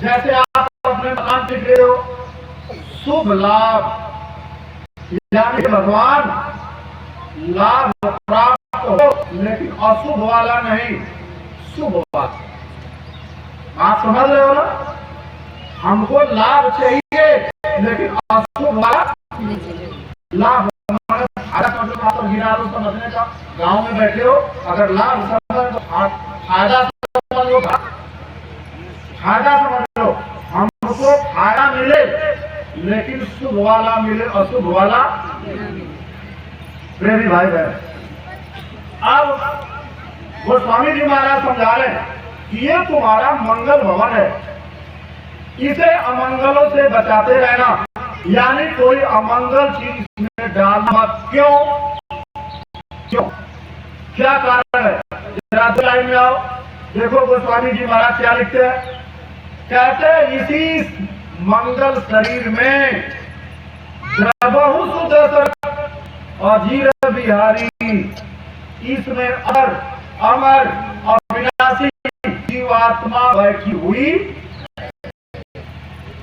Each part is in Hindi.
जैसे आप अपने मकान दिख रहे हो, शुभ लाभ यानी भगवान लाभ प्राप्त हो, लेकिन अशुभ वाला नहीं, शुभ वाला। आप समझ रहे हो ना? हमको लाभ चाहिए लेकिन अशुभ वाला लाभ गिरा दो समझने का। गांव में बैठे हो, अगर लाभ समझ तो फायदा समझ लो, फायदा समझ लो। हमको फायदा मिले लेकिन शुभ वाला मिले, अशुभ वाला। प्रेमी भाई बहन, अब गोस्वामी जी महाराज समझा रहे हैं कि ये तुम्हारा मंगल भवन है, इसे अमंगलों से बचाते रहना, यानी कोई अमंगल चीज इसमें डालना मत। क्यों क्यों, क्या कारण है? जरा लाइन में आओ, देखो गोस्वामी जी महाराज क्या लिखते हैं। कहते हैं इसी मंगल शरीर में द्रवहु सुदर्शन अजीर बिहारी, इसमें अमर अविनाशी जीवात्मा बैठी हुई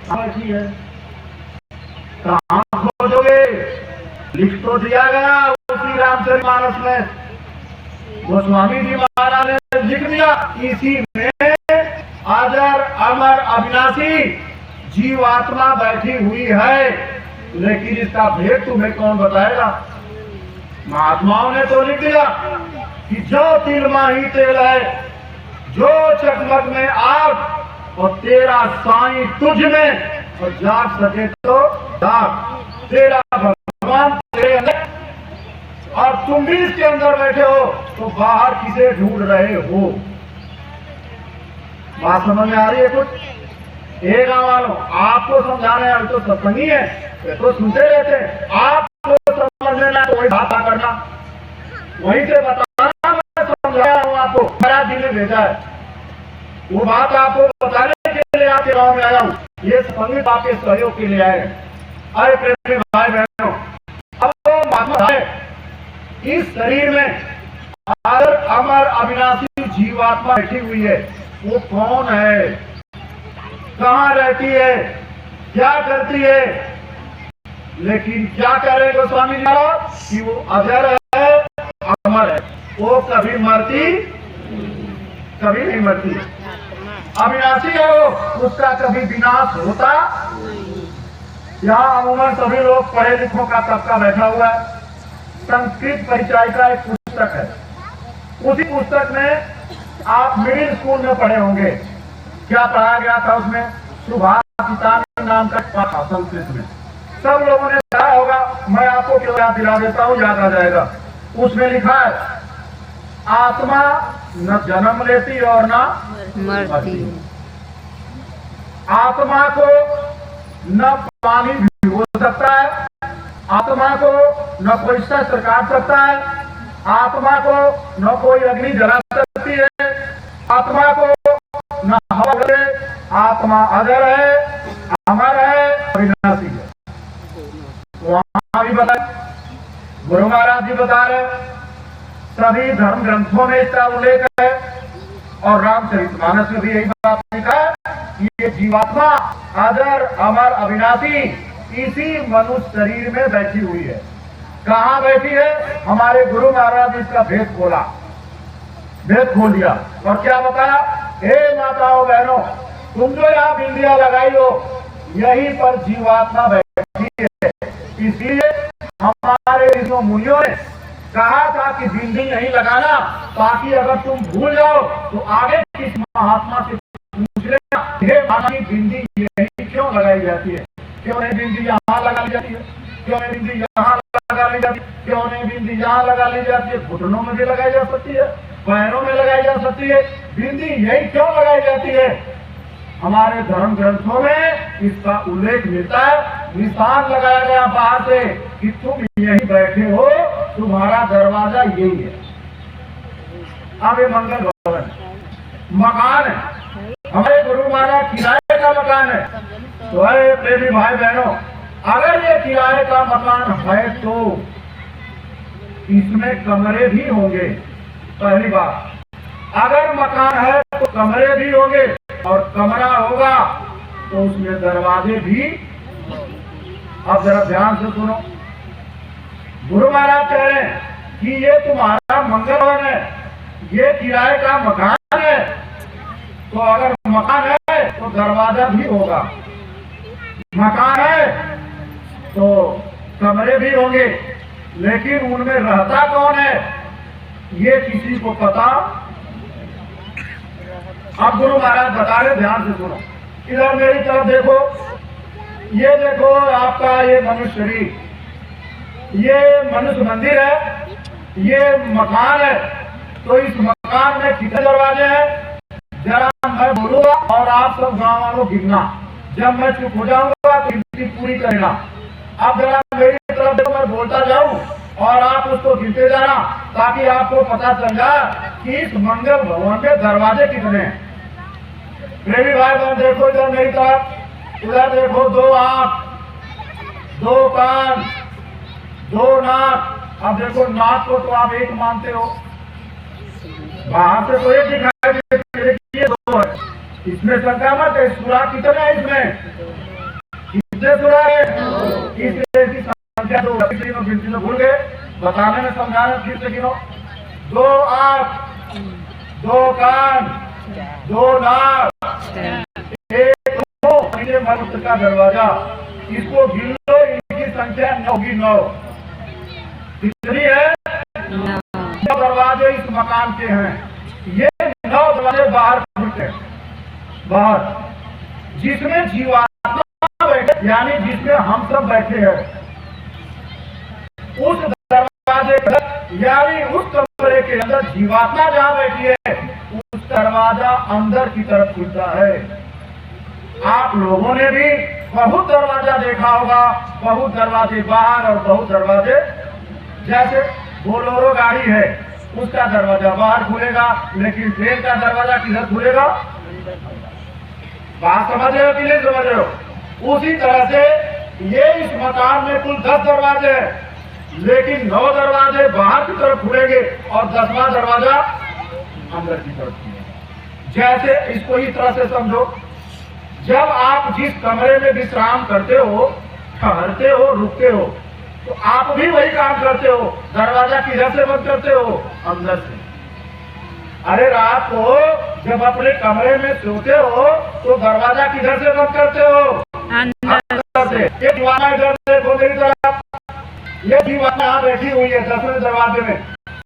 है। कहाँ खोजोगे? लिख तो दिया गया उसी रामचरितमानस में। गोस्वामी जी महाराज ने लिख दिया इसी में अजर अमर अविनाशी जीवात्मा बैठी हुई है, लेकिन इसका भेद तुम्हें कौन बताएगा? महात्माओं ने तो लिख दिया कि जो तिल माही तेल है, जो चकमक में आग, और तेरा साईं तुझ में, और जाग सके तो जाग। तेरा भगवान तेरे अंदर और तुम भी इसके अंदर बैठे हो, तो बाहर किसे ढूंढ रहे हो? बात समझ में आ रही है कुछ? हे गाँव वालों, आपको समझाने वाले तो सत्संगी है, तो सुनते रहते हैं। आपको समझ लेना तो वही बात करना, वहीं से बताना। मैं समझाया हूँ आपको, महाराज जी ने भेजा है, वो बात आपको बताने के लिए आपके गाँव में आया हूँ। ये संगीत आपके सहयोग के लिए आए हैं। अरे प्रेमी भाई बहनों, अब वो महात्मा है, इस शरीर में अगर अमर अविनाशी जीवात्मा बैठी हुई है, वो कौन है, कहाँ रहती है, क्या करती है? लेकिन क्या करे गोस्वामी जी महाराज कि वो अजर है, अमर है, वो कभी मरती, कभी नहीं मरती, अविनाशी है वो, उसका कभी विनाश होता। यहाँ अमूमन सभी लोग पढ़े लिखों का तबका बैठा हुआ है। संस्कृत परिचय का एक पुस्तक है, उसी पुस्तक में आप मिडिल स्कूल में पढ़े होंगे। क्या पढ़ाया गया था उसमें? सुभाषितानी नाम का पाठ था संस्कृत में, सब लोगों ने पढ़ा होगा। मैं आपको क्यों याद दिला देता हूँ, याद आ जाएगा। उसमें लिखा है आत्मा न जन्म लेती और न मरती। आत्मा को न पानी भिगो सकता है, आत्मा को न कोई शस्त्र काट सकता है, आत्मा को न कोई अग्नि जला सकती है, आत्मा को न हवा लगे। आत्मा अजर है, अमर है, अविनाशी है। वहां भी बता, गुरु महाराज जी बता रहे, सभी धर्म ग्रंथों में इसका उल्लेख है, और रामचरितमानस में भी यही बात लिखा है कि ये जीवात्मा अजर अमर अविनाशी इसी मनुष्य शरीर में बैठी हुई है। कहाँ बैठी है? हमारे गुरु महाराज जी इसका भेद खोला, भेद खोल दिया, और क्या बताया? हे माताओं बहनों, तुम जो यहाँ बिंदिया लगाई हो, यहीं पर जीवात्मा बैठी है। इसलिए हमारे ऋषियों मुनियों ने कहा था कि बिंदी नहीं लगाना, ताकि अगर तुम भूल जाओ तो आगे किस महात्मा से पूछ लेना, हे महात्मा बिंदी यही क्यों लगाई जाती है? क्यों नहीं बिंदी यहाँ लगा ली जाती है? क्यों नहीं बिंदी यहाँ लगा ली जाती है? क्यों नहीं बिंदी यहाँ लगा ली जाती है? घुटनों में भी लगाई जा सकती है, पैरों में लगाई जा सकती है, बिंदी यही क्यों लगाई जाती है? हमारे धर्म ग्रंथों में इसका उल्लेख मिलता है, निशान लगाया गया बाहर से कि तुम यहीं बैठे हो, तुम्हारा दरवाजा यही है। अब ये मंगल भवन मकान है, हमारे गुरु महाराज किराए का मकान है। तो है प्रेमी भाई बहनों, अगर ये किराए का मकान है तो इसमें कमरे भी होंगे। पहली बात, अगर मकान है तो कमरे भी होंगे, और कमरा होगा तो उसमें दरवाजे भी। अब जरा ध्यान से सुनो, गुरु महाराज कह रहे हैं कि ये तुम्हारा मंगल भवन है, ये किराए का मकान है, तो अगर मकान है तो दरवाजा भी होगा, मकान है तो कमरे भी होंगे, लेकिन उनमें रहता कौन है ये किसी को पता। अब गुरु महाराज बता रहे, ध्यान से सुनो, इधर मेरी तरफ देखो, ये देखो आपका ये मनुष्य शरीर, ये मनुष्य मंदिर है, ये मकान है, तो इस मकान में कितने दरवाजे हैं जरा मैं बोलूंगा और आप सब गांव वालों गिनना, जब मैं चुप हो जाऊंगा तो गिनती पूरी करना। अब जरा मेरी तरफ देखो, मैं बोलता जाऊं और आप उसको गिनते जाना, ताकि आपको पता चल जाए कि इस मंगल भवन के दरवाजे कितने हैं। प्रेमी भाई बहन देखो इधर मेरी तरफ, इधर देखो, 2 आंख, 2 कान, 2 नाक। अब देखो नाक को तो आप एक मानते हो, बाहर से तो एक दिखाई देती है, ये 2 है, इसमें शंका मत है। सुराग कितने हैं इसमें, कितने सुराग है, इसकी संख्या 2। गिनती में भूल गए, बताने में समझाने फिर से गिनो, 2 आंख, 2 कान, 2 नाक, 1 मनुष्य का दरवाजा, इसको गिन लो, इनकी संख्या 9 कितनी है, 9 दरवाजे इस मकान के हैं। ये 9 दरवाजे बाहर खुलते हैं, बाहर, जिसमें जीवात्मा बैठे, यानी जिसमें हम सब बैठे हैं, उस दरवाजे यानी उस कमरे के अंदर जीवात्मा जहां बैठी है, उस दरवाजा अंदर की तरफ खुलता है। आप लोगों ने भी बहुत दरवाजा देखा होगा, बहुत दरवाजे बाहर और बहुत दरवाजे, जैसे बोलेरो गाड़ी है, उसका दरवाजा बाहर खुलेगा, लेकिन ट्रेन का दरवाजा किधर खुलेगा, बात समझ रहे हो कि नहीं समझ रहे हो। उसी तरह से ये इस मकान में कुल 10 दरवाजे हैं, लेकिन 9 दरवाजे बाहर की तरफ खुलेंगे और 10वां दरवाजा अंदर की तरफ खुलेगा। जैसे इसको इस तरह से समझो, जब आप जिस कमरे में विश्राम करते हो, ठहरते हो, रुकते हो, तो आप भी वही काम करते हो, दरवाजा किधर से बंद करते हो, अंदर से। अरे रात को जब अपने कमरे में सोते हो तो दरवाजा किधर से बंद करते हो, अंदर से। ये दीवाना इधर देखो मेरी तरफ, ये जीवात्मा यहाँ बैठी हुई है 10वें दरवाजे में,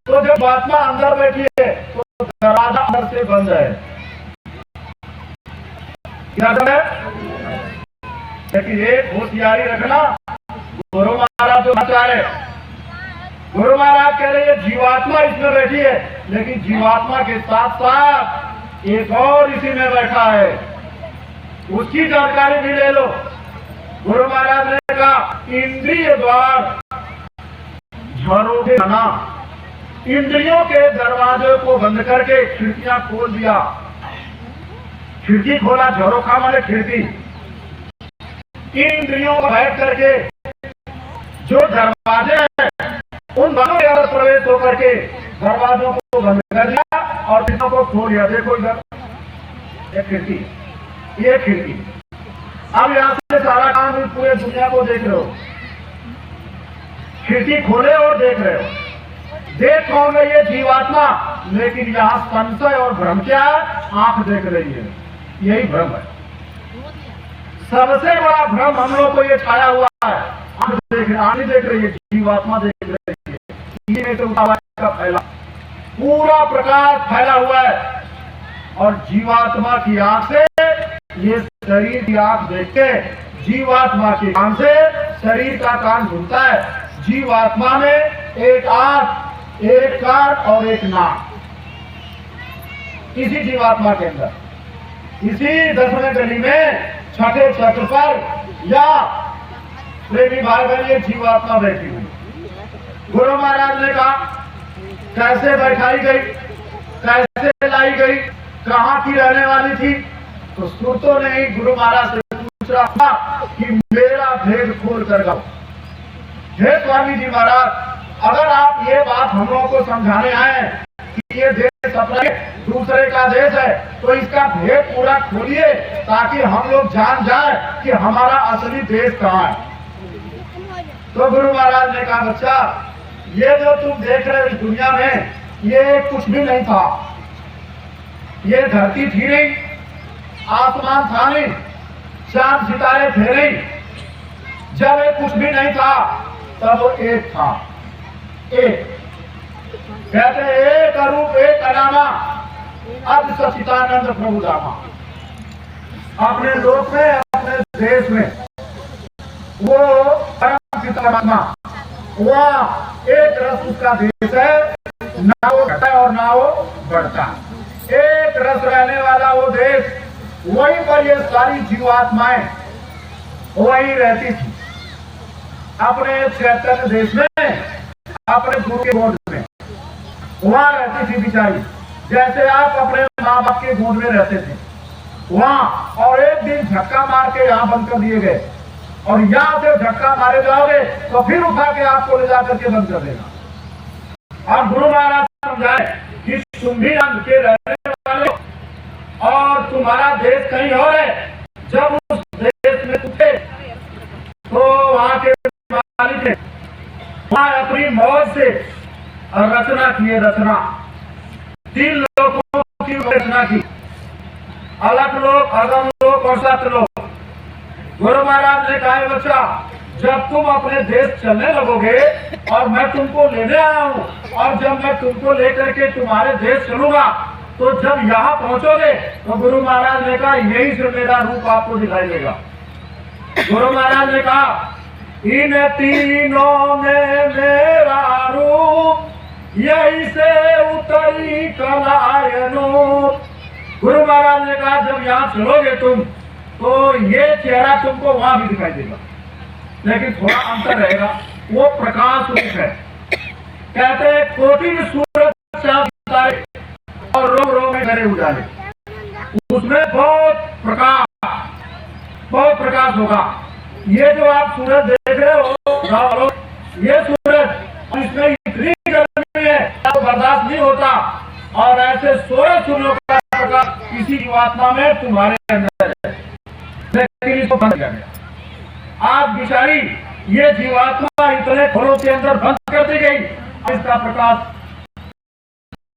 तो जब आत्मा अंदर बैठी है तो दरवाजा अंदर से बंद है, लेकिन एक होशियारी रखना, गुरु महाराज जो बता रहे, गुरु महाराज कह रहे हैं जीवात्मा इसमें बैठी है, लेकिन जीवात्मा के साथ साथ एक और इसी में बैठा है, उसकी जानकारी भी ले लो। गुरु महाराज ने कहा इंद्रिय द्वार झरोखे बना, इंद्रियों के दरवाजे को बंद करके खिड़कियां खोल दिया। खिड़की खोला, झरोखा माने खिड़की। इंद्रियों को बैठ करके जो दरवाजे हैं उन दोनों के अंदर प्रवेश होकर के दरवाजों को बंद कर दिया और खिड़कियों को खोल दिया। देखो इधर एक खिड़की, ये खिड़की। अब यहाँ से सारा काम पूरे दुनिया को देख रहे हो, खिड़की खोले और देख रहे हो। देख कौन रही है, जीवात्मा, लेकिन यहाँ संशय और भ्रम क्या है, आंख देख रही है, यही भ्रम है। सबसे बड़ा भ्रम हम लोग को ये छाया हुआ है, आंख देख रही है, जीवात्मा देख रही है, ये तो का फैला पूरा प्रकाश फैला हुआ है, और जीवात्मा की आंख से ये शरीर की आंख देख के जीवात्मा की कान से शरीर का कान सुनता है। जीवात्मा में एक आंख, एक कान और एक नाक, इसी जीवात्मा के अंदर, इसी 10वें गली में छठे छत पर या प्रेमी भाई बहन ये जीवात्मा बैठी हुई। गुरु महाराज ने कहा कैसे बैठाई गई, कैसे लाई गई, कहाँ की रहने वाली थी, तो सुरतों ने ही गुरु महाराज से पूछ रहा था कि मेरा भेद खोल कर गाओ। हे स्वामी जी महाराज, अगर आप ये बात हम लोगों को समझाने आए कि ये देश अपना दूसरे का देश है, तो इसका भेद पूरा खोलिए ताकि हम लोग जान जाए कि हमारा असली देश कहाँ है। तो गुरु महाराज ने कहा, बच्चा ये जो तुम देख रहे हो इस दुनिया में, ये कुछ भी नहीं था। ये धरती थी नहीं, आसमान था नहीं, चांद सितारे थे नहीं। जब ये कुछ भी नहीं था तब वो एक था। एक कहते एक अरूप एक अनामा, अब सचिदानंद प्रभु धामा। अपने लोक में, अपने देश में वो परम पिता परमात्मा, वह एक रस उसका देश है, ना वो घटा और ना वो बढ़ता। एक रस रहने वाला वो देश, वहीं पर ये सारी जीवात्माएं वहीं रहती थी, अपने चैतन्य देश में, अपने गुरु के गोद में वहां रहती थी बिचारी, जैसे आप अपने माँ बाप के गोद में रहते थे वहां। और एक दिन झटका मार के यहाँ बंद कर दिए गए, और यहाँ से झटका मारे जाओगे तो फिर उठा के आपको ले जाकर के बंद कर देगा। और गुरु महाराज समझाए कि तुम भी अंग के रहने वाले और तुम्हारा देश कहीं और है। जब उस देश में उठे तो वहां के मालिक ने वहां अपनी मौज से रचना की, रचना 3 लोगों की रचना की, अलग लोग, अगम लोग और सत लोग। गुरु महाराज ने कहा, बच्चा जब तुम अपने देश चलने लगोगे और मैं तुमको लेने आया हूँ, और जब मैं तुमको लेकर के तुम्हारे देश चलूंगा, तो जब यहाँ पहुंचोगे तो गुरु महाराज ने कहा यही से मेरा रूप आपको दिखाई देगा। गुरु महाराज ने कहा इन तीनों में मेरा रूप, यही से उतरी कलायनो। गुरु महाराज ने कहा जब यहाँ चलोगे तुम तो ये चेहरा तुमको वहां भी दिखाई देगा, लेकिन थोड़ा अंतर रहेगा, वो प्रकाश रूप है। कहते हैं कोटि में सूरज चांद सितारे और रोग रोग में गहरे उजाले, उसमें बहुत प्रकाश होगा। ये जो आप सूरज देख रहे हो, ये सूरज, इसमें इतनी गर्मी है तो बर्दाश्त नहीं होता, और ऐसे 16 सूर्यों का प्रकाश किसी जीवात्मा में तुम्हारे अंदर है, लेकिन इसको बंद कर दिया। आज बिचारी ये जीवात्मा इतने घरों के अंदर बंद कर दी गई, इसका प्रकाश